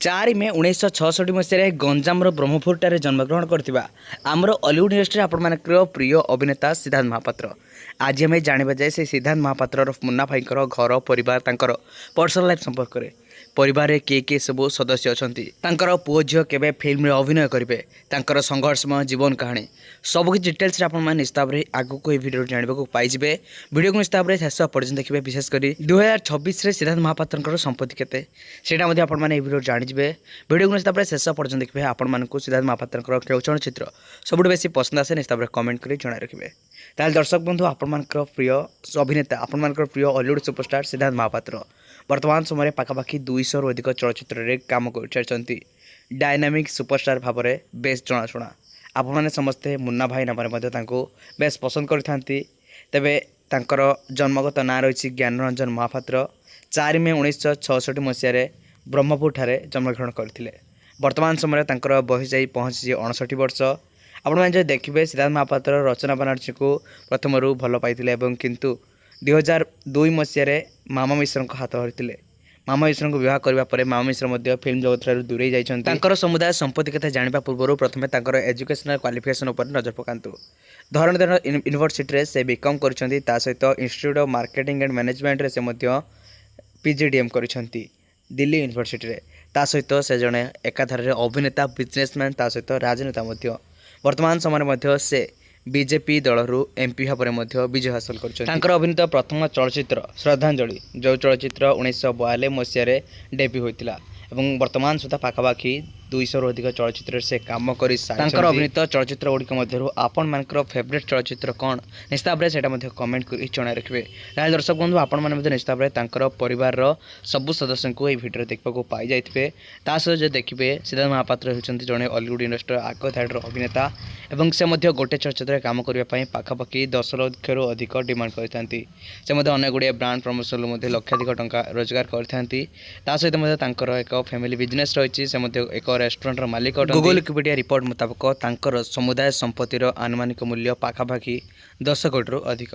4 मे 1966 मसीह गंजाम ब्रह्मपुरठारे जन्मग्रहण करथिबा आमर Hollywood industry आपंकर प्रिय अभिनेता सिद्धार्थ महापात्र। आज आम जाना जाए से सिद्धार्थ महापात्र मुन्ना भाई घर परिवार पर्सनल लाइफ संपर्क में परिवार किए सब सदस्य अच्छा पुओ झील के फिल्म में अभिनय करेंगे संघर्षमय जीवन कहानी सबकि डिटेल्स निश्चित भाव आगक भिडियो जानवा पाइबे। भिडियो को निश्चित भाव शेष पर्यटन देखिए। विशेषकर 2026 सिद्धार्थ महापात्र संपत्ति केते भिडियो जानिबे। भिडियो को निश्चित भाव शेष पर्यटन देखिए। आपण सिद्धार्थ महापात्र केउ चलचित्र सबुठ बेसी पसंद आसे निश्चित भाव कमेंट कर जन रखिए। ताल दर्शक बंधु आपर प्रिय अभिनेता आपर प्रिय हॉलीवुड सुपरस्टार सिद्धार्थ महापात्र वर्तमान समय पाखापाखि 200 अधिक चलचित्र में काम कर डायनामिक सुपरस्टार भाव में बेस जनाशुना। आपने समस्ते मुन्ना भाई नाम बेस पसंद करते। तेबे तांकर जन्मगत ना रही ज्ञानरंजन महापात्र 4 मे 1966 मसीह ब्रह्मपुर ठारे जन्मग्रहण करते। वर्तमान समय बयस जा पहुँची 59 वर्ष। आपने देखिए सिद्धार्थ महापात्र रचना बनर्जी को प्रथम भल पाई किंतु 2002 मसीह मामा मिश्र हाथ धरते। मामा मिश्र को विवाह करने पर मामा मिश्र फिल्म जगत दूरे जाइए। समुदाय संपत्ति कथा जाना पूर्व प्रथम एजुकेशनल क्वालिफिकेशन उपर नजर पकातु। धरणधर यूनिवर्सिटी से बीकॉम कर सहित institute of marketing and management से पीजीडीएम कर दिल्ली यूनिवर्सिटी सहित से जड़े एकाधार अभिनेता बिजनेसमैन सहित राजनेता वर्तमान समय से बीजेपी दलरू एमपी भाव में विजय हासिल कर अभिनीत प्रथम चलचित्र श्रद्धांजलि जो चलचित्र 1942 मसीह डेब्यू होता और वर्तमान सुधा पाखापाखि 200 अधिक चलचित्र से काम कर अभिनीत चलचित्र गुड़िक आपण मान फेवरेट चलचित्र कौन निश्चित भाव से कमेंट कर जन रखिए। दर्शक बंधु आपण मैंने निश्चित भाव परिवार सबू सदस्य को यह भिडियो देखा पाई जाइए। जो देखिए सिद्धार्थ महापात्र होती जड़े हॉलीवुड इंडस्ट्री आग धाड़ अभिनेता और से गोटे चलचित्र काम करने पाखापाखि 10 लाख अधिक डिमांड करते। अनेक गुड़िया ब्रांड प्रमोशन लक्षाधिक टंका रोजगार करते। सहित एक फैमिली बिजनेस रही एक रेस्टोरेंटर मालिक। गूगल विकिपीडिया रिपोर्ट मुताबक समुदाय संपत्तिर आनुमानिक मूल्य पाखापाखि 10 कोटी अधिक।